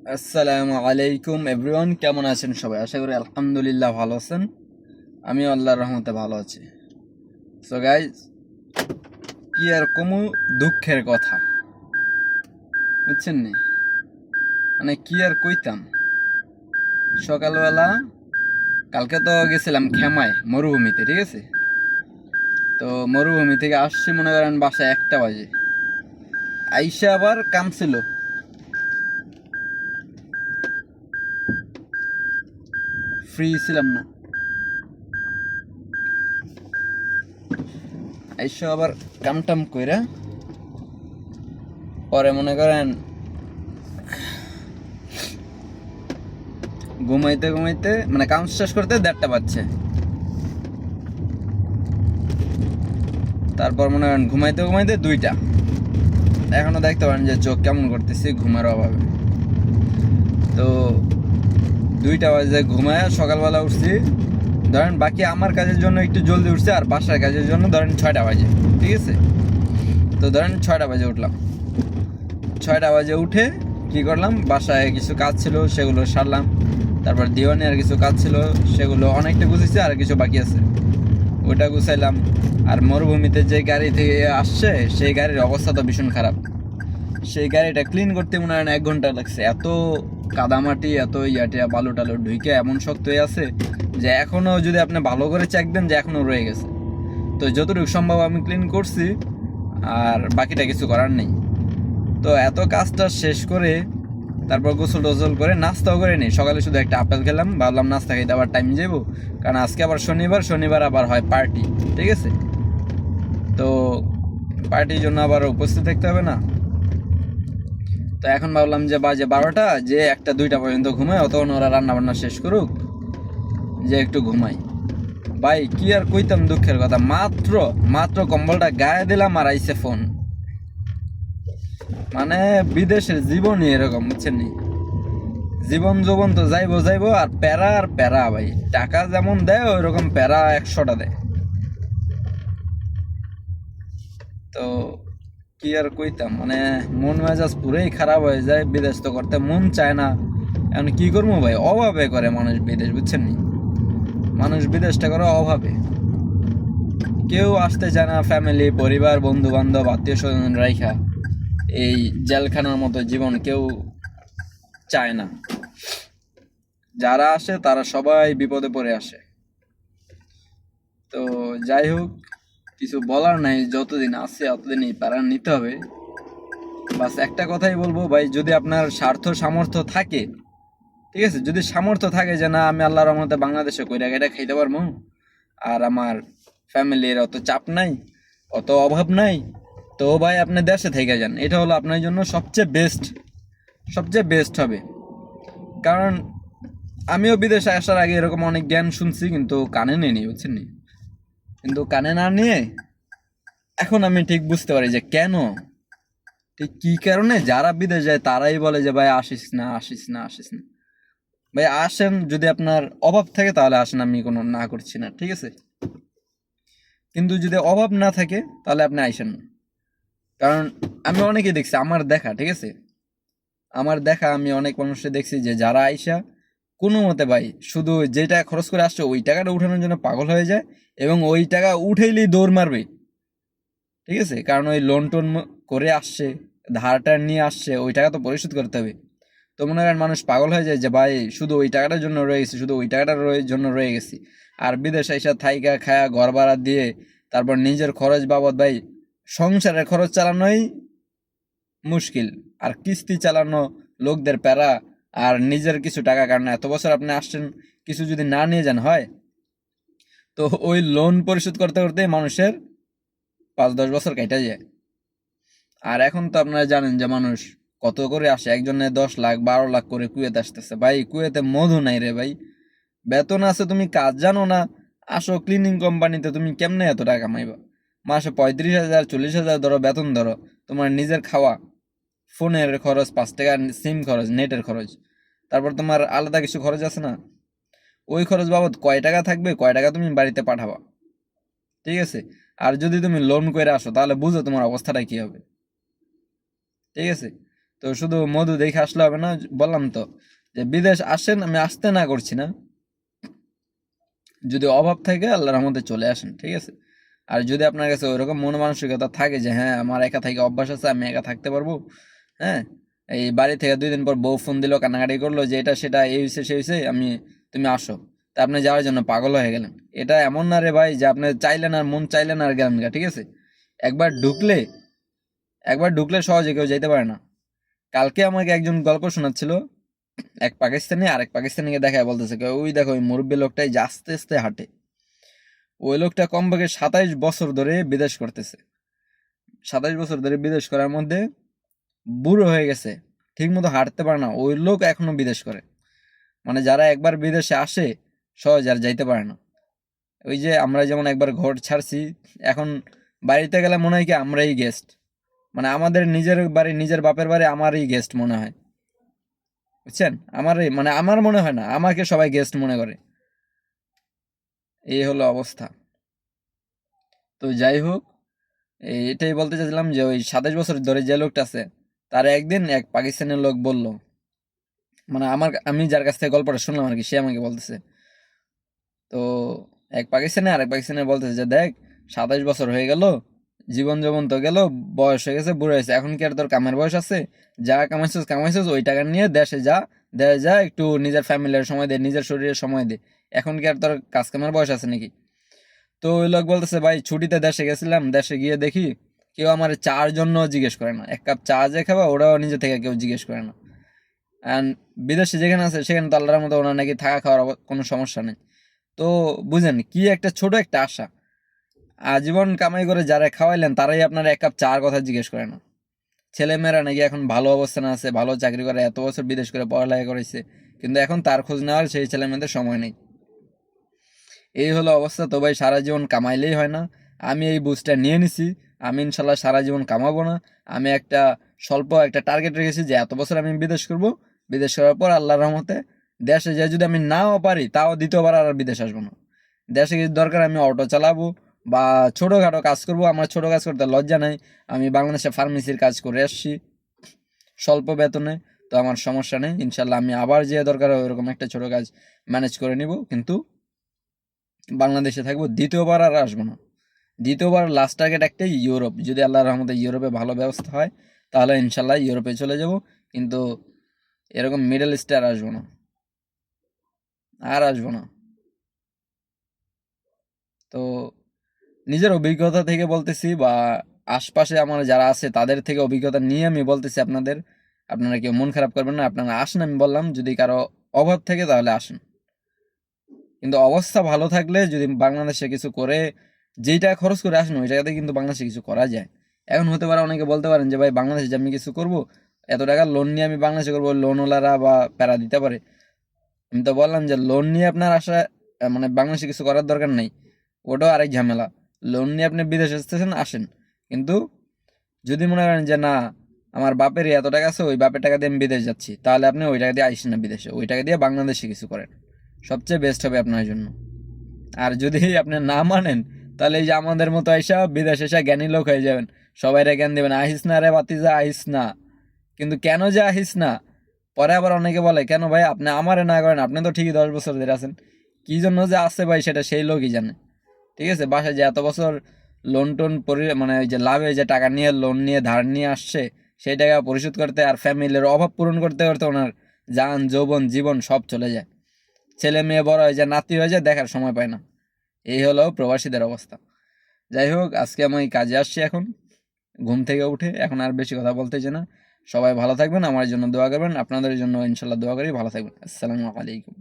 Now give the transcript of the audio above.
আসসালামু আলাইকুম এভরিওয়ান, কেমন আছেন সবাই? আশা করি আলহামদুলিল্লাহ ভালো আছেন। আমি আল্লাহর রহমতে ভালো আছি। সো গাইজ, কি আর কমু, দুঃখের কথা, বুঝছেন নি? মানে কি আর কইতাম। সকালবেলা কালকে তো গেছিলাম খেমায় মরুভূমিতে, ঠিক আছে? তো মরুভূমি থেকে আসছি মনে করেন বাসায় 1টা বাজে। আইসা আবার কাম ছিল, ফ্রি ছিলাম না। আইসা আবার কাম টাম কইরা পরে মনে করেন ঘুমাইতে ঘুমাইতে মানে কাম শেষ করতে 1:30 বাজছে। তারপর মনে করেন ঘুমাইতে ঘুমাইতে 2টা। এখনো দেখতে পারেন যে চোখ কেমন করতেছি ঘুমের অভাবে। তো 2টা বাজে ঘুমায় সকালবেলা উঠছি, ধরেন বাকি আমার কাজের জন্য একটু জলদি উঠছে, আর বাসার কাজের জন্য ধরেন 6টা বাজে, ঠিক আছে? তো ধরেন 6টা বাজে উঠলাম। 6টা বাজে উঠে কি করলাম, বাসায় কিছু কাজ ছিল সেগুলো সারলাম। তারপর দিওয়ানি আর কিছু কাজ ছিল, সেগুলো অনেকটা গুছিয়েছি, আর কিছু বাকি আছে, ওটা গুছাইলাম। আর মরুভূমিতে যে গাড়ি থেকে আসছে সেই গাড়ির অবস্থা তো ভীষণ খারাপ। সেই গাড়িটা ক্লিন করতে মনে হয় 1 ঘন্টা লাগছে। এত কাদামাটি, এত ইয়াটিয়া বালু টালু ঢুকে এমন শক্ত হয়ে আছে যে এখনো যদি আপনি ভালো করে চেক দেন যে এখনো রয়ে গেছে। তো যতটুকু সম্ভব আমি ক্লিন করছি, আর বাকিটা কিছু করার নেই। তো এত কাজটা শেষ করে তারপর গোসল টোসল করে নাস্তাও করে নিই। সকালে শুধু একটা আপেল খেলাম, ভাবলাম নাস্তা খাইতে আবার টাইম যাবো, কারণ আজকে আবার শনিবার, শনিবার আবার হয় পার্টি, ঠিক আছে? তো পার্টির জন্য আবার উপস্থিত থাকতে হবে না। তো এখন ভাবলাম যে বাজে 12টা, যে 1টা 2টা পর্যন্ত ঘুমায়, অতক্ষণ ওরা রান্না বান্না শেষ করুক, যে একটু ঘুমাই। ভাই কি আর কইতাম দুঃখের কথা, মাত্র মাত্র কম্বলটা গায়ে দিলাম আর আইসে ফোন। মানে বিদেশের জীবনই এরকম, বুঝছেন নি? জীবন যৌবন তো যাইবো যাইবো, আর প্যারা আর প্যারা ভাই। টাকা যেমন দেয় ওই রকম প্যারা 100টা দেয়। তো কি আর কইতাম, মানে মন মেজাজ পুরোই খারাপ হয়ে যায়। বিদেশ তো করতে মন চায় না, এখন কি করবো ভাই, অভাবে করে মানুষ বিদেশ, বুঝছেন নি? মানুষ বিদেশটা করে অভাবে। কেউ আসতে চায় না, ফ্যামিলি পরিবার বন্ধু বান্ধব আত্মীয় স্বজন রাইখা এই জেলখানার মতো জীবন কেউ চায় না। যারা আসে তারা সবাই বিপদে পড়ে আসে। তো যাই হোক, কিছু বলার নাই, যতদিন আছে ততদিন এই প্যারা নিতে হবে। বাস একটা কথাই বলবো ভাই, যদি আপনার স্বার্থ সামর্থ্য থাকে, ঠিক আছে, যদি সামর্থ্য থাকে যে না আমি আল্লাহর রহমতে বাংলাদেশে কইরা এটা খাইতে পারবো, আর আমার ফ্যামিলির অত চাপ নাই, অত অভাব নাই, তো ভাই আপনি দেশে থেকে যান। এটা হলো আপনার জন্য সবচেয়ে বেস্ট, সবচেয়ে বেস্ট হবে। কারণ আমিও বিদেশে আসার আগে এরকম অনেক জ্ঞান শুনছি, কিন্তু কানে নেই, বুঝছেন নি? কিন্তু কানে না নিয়ে এখন আমি ঠিক বুঝতে পারি যে কেন, ঠিক কি কারণে যারা বিদেশ যায় তারাই বলে যে ভাই আসিস না, আসিস না, আসিস না। ভাই আসেন, যদি আপনার অভাব থাকে তাহলে আসেন, আমি কোনো না করছি না, ঠিক আছে? কিন্তু যদি অভাব না থাকে তাহলে আপনি আইসেন না। কারণ আমি অনেকে দেখছি, আমার দেখা, ঠিক আছে, আমার দেখা, আমি অনেক মানুষকে দেখছি যে যারা আইসা কোনো মতে ভাই শুধু যেটা খরচ করে আসছে ওই টাকাটা উঠানোর জন্য পাগল হয়ে যায়, এবং ওই টাকা উঠেইলেই দৌড় মারবে, ঠিক আছে? কারণ ওই লোন টোন করে আসছে, ধারটা নিয়ে আসছে, ওই টাকা তো পরিশোধ করতে হবে। তো মনে করেন মানুষ পাগল হয়ে যায় যে ভাই শুধু ওই টাকাটার জন্য রয়ে গেছি, শুধু ওই টাকাটার জন্য রয়ে গেছি। আর বিদেশে এসে থাইকা খায়া ঘর ভাড়া দিয়ে তারপর নিজের খরচ বাবদ ভাই সংসারের খরচ চালানোই মুশকিল, আর কিস্তি চালানো, লোকদের প্যারা, আর নিজের কিছু টাকা কাটনা। এত বছর আপনি আসছেন, কিছু যদি না নিয়ে যান হয়, তো ওই লোন পরিশোধ করতে করতে মানুষের 5-10 বছর কেটে যায়। আর এখন তো আপনারা জানেন যে মানুষ কত করে আসে, একজনে 10 লাখ 12 লাখ করে কুয়েতে আসতেছে। ভাই কুয়েতে মধু নাই রে ভাই, বেতন আছে, তুমি কাজ জানো না, আসো ক্লিনিং কোম্পানিতে, তুমি কেমনে এত টাকা কামাইবা? মাসে 35,000 40,000 ধরো বেতন, ধরো তোমার নিজের খাওয়া, ফোনের খরচ, 5 টাকা সিম খরচ, নেটের খরচ, তারপর তোমার আলাদা কিছু খরচ আছে না, ওই খরচ বাবদ কয় টাকা থাকবে, কয় টাকা তুমি বাড়িতে পাঠাবা, ঠিক আছে? আর যদি তুমি লোন করে আসো তাহলে বুঝো তোমার অবস্থাটা কি হবে, ঠিক আছে? তো শুধু মধু দেখে আসলে হবে না, বললাম তো যে বিদেশ আসেন, আমি আসতে না করছি না, যদি অভাব থাকে আল্লাহর রহমতে চলে আসেন, ঠিক আছে। আর যদি আপনার কাছে ওইরকম মন মানসিকতা থাকে যে হ্যাঁ আমার একা থেকে অভ্যাস আছে, আমি একা থাকতে পারবো, হ্যাঁ, এই বাড়ি থেকে 2 দিন পর বউ ফোন দিল, কান্নাকাটি করলো যে এটা সেটা এই হয়েছে সেই হয়েছে, তুমি আসো, তা আপনি যাওয়ার জন্য পাগল হয়ে গেলেন। এটা এমন না রে ভাই যে আপনি চাইলেন আর মন চাইলেন আর গেলেন গা, ঠিক আছে। একবার ঢুকলে একবার ঢুকলে সহজে কেউ যেতে পারে না। কালকে আমাকে একজন গল্প শোনাচ্ছিল, এক পাকিস্তানি আরেক পাকিস্তানিকে দেখায় বলতেছে, ওই দেখো ওই মুরব্বী লোকটাই যে আস্তে আস্তে হাঁটে, ওই লোকটা কমপক্ষে 27 বছর ধরে বিদেশ করতেছে। 27 বছর ধরে বিদেশ করার মধ্যে বুড়ো হয়ে গেছে, ঠিক মতো হাঁটতে পারে না, ওই লোক এখনো বিদেশ করে। মানে যারা একবার বিদেশে আসে সহজ আর যাইতে পারে না। ওই যে আমরা যেমন একবার ঘর ছাড়ছি, এখন বাড়িতে গেলে মনে হয় কি আমরাই গেস্ট, মানে আমাদের নিজের বাড়ি, নিজের বাপের বাড়ি আমারই গেস্ট মনে হয়, বুঝছেন। আমারই মানে আমার মনে হয় না, আমাকে সবাই গেস্ট মনে করে। এই হলো অবস্থা। তো যাই হোক, এটাই বলতে চাইছিলাম যে ওই 27 বছর ধরে যে লোকটা আছে, তার একদিন এক পাকিস্তানের লোক বলল, মানে আমি যার কাছ থেকে গল্পটা শুনলাম আর কি, সে আমাকে বলতেছে, তো এক পাকিস্তানি আরেক পাকিস্তানি বলতেছে যে দেখ, 27 বছর হয়ে গেল, জীবন যৌবন তো গেল, বয়স হয়ে গেছে, বুড়ো হয়েছে, এখন কি আর তোর কামের বয়স আছে? যা কামাইছিস কামাইছিস, ওই টাকা নিয়ে দেশে যা, দেশে যা একটু নিজের ফ্যামিলির সময় দে, নিজের শরীরের সময় দে, এখন কি আর তোর কাজ কামের বয়স আছে নাকি? তো ওই লোক বলতেছে, ভাই ছুটিতে দেশে গেছিলাম, দেশে গিয়ে দেখি কেউ আমার চার জন্য জিজ্ঞেস করে না, 1 কাপ চা যে খাবা ওরাও নিজে থেকে কেউ জিজ্ঞেস করে না। অ্যান্ড বিদেশে যেখানে আছে সেখানে তো আল্লাহর মতো ওনার নাকি থাকা খাওয়ার কোনো সমস্যা নেই। তো বুঝেন কি একটা ছোট একটা আশা, আজীবন কামাই করে যারা খাওয়াইলেন তারাই আপনার 1 কাপ চার কথা জিজ্ঞেস করে না। ছেলেমেয়েরা নাকি এখন ভালো অবস্থানে আছে, ভালো চাকরি করে, এত বছর বিদেশ করে পড়ালেখা করেছে, কিন্তু এখন তার খোঁজ নেওয়ার সেই ছেলেমেয়েদের সময় নেই। এই হলো অবস্থা। তো ভাই সারা জীবন কামাইলেই হয় না, আমি এই বুঝটা নিয়ে নিছি, আমি ইনশাল্লাহ সারা জীবন কামাবো না। আমি একটা স্বল্প একটা টার্গেট রেখেছি যে এত বছর আমি বিদেশ করব, বিদেশ করার পর আল্লাহর রহমতে দেশে যে যদি আমি নাও পারি তাও দ্বিতীয়বার আর বিদেশ আসবো না। দেশে কিছু দরকার আমি অটো চালাবো বা ছোটোখাটো কাজ করব, আমার ছোটো কাজ করতে লজ্জা নাই। আমি বাংলাদেশে ফার্মেসির কাজ করে আসছি স্বল্প বেতনে, তো আমার সমস্যা নেই, ইনশাল্লাহ আমি আবার যে দরকার হয় ওরকম একটা ছোটো কাজ ম্যানেজ করে নিব, কিন্তু বাংলাদেশে থাকবো, দ্বিতীয়বার আর আসবো না। দ্বিতীয়বার লাস্ট টার্গেট একটাই, ইউরোপ, যদি আল্লাহর রহমতে ইউরোপে ভালো ব্যবস্থা হয় তাহলে ইনশাল্লাহ ইউরোপে চলে যাব, কিন্তু এরকম মিডল ইস্টে আর আসবো না, আর আসবো না। তো নিজের অভিজ্ঞতা থেকে বলতেছি, বা আশপাশে আমার যারা আছে তাদের থেকে অভিজ্ঞতা নিয়ে আমি বলতেছি আপনাদের, আপনারা কেউ মন খারাপ করবেন না, আপনারা আসেন, আমি বললাম যদি কারো অভাব থাকে তাহলে আসেন, কিন্তু অবস্থা ভালো থাকলে যদি বাংলাদেশে কিছু করে যেই টাকা খরচ করে আসেন ওই টাকাতে কিন্তু বাংলাদেশে কিছু করা যায়। এখন হতে পারে অনেকে বলতে পারেন যে ভাই বাংলাদেশে যে আমি কিছু করব, এত টাকা লোন নিয়ে আমি বাংলাদেশে করবো, লোনওয়ালারা বা প্যারা দিতে পারে। আমি তো বললাম যে লোন নিয়ে আপনার আসা মানে বাংলাদেশে কিছু করার দরকার নেই, ওটাও আরেক ঝামেলা। লোন নিয়ে আপনি বিদেশে আসতেছেন আসেন, কিন্তু যদি মনে করেন যে না আমার বাপেরই এত টাকা আছে, ওই বাপের টাকা দিয়ে আমি বিদেশ যাচ্ছি, তাহলে আপনি ওই টাকা দিয়ে আইসেন না বিদেশে, ওই টাকা দিয়ে বাংলাদেশে কিছু করেন, সবচেয়ে বেস্ট হবে আপনার জন্য। আর যদি আপনি না মানেন তাহলে এই যে আমাদের মতো আইসা বিদেশে এসে জ্ঞানী লোক হয়ে যাবেন, সবাইরে জ্ঞান দেবেন, আহিস না রে বাতিজা আহিস না, কিন্তু কেন যে আহিস না, পরে আবার অনেকে বলে কেন ভাই আপনি আমারে না করেন, আপনি তো ঠিকই 10 বছর ধরে আছেন, কি জন্য যে আছে ভাই সেটা সেই লোকই জানে, ঠিক আছে। বাসায় যে এত বছর লোন টোন মানে ওই যে লাভে যে টাকা নিয়ে লোন নিয়ে ধার নিয়ে আসছে, সেই টাকা পরিশোধ করতে আর ফ্যামিলির অভাব পূরণ করতে করতে ওনার যান যৌবন জীবন সব চলে যায়, ছেলে মেয়ে বড় হয়ে যায়, নাতি হয়ে যায়, দেখার সময় পায় না। এই হলো প্রবাসীদের অবস্থা। যাই হোক, আজকে আমি কাজে আসছি, এখন ঘুম থেকে উঠে এখন আর বেশি কথা বলতে চাই না। সবাই ভালো থাকবেন, আমার জন্য দোয়া করবেন, আপনাদের জন্য ইনশাল্লাহ দোয়া করি, ভালো থাকবেন। আসসালামু আলাইকুম।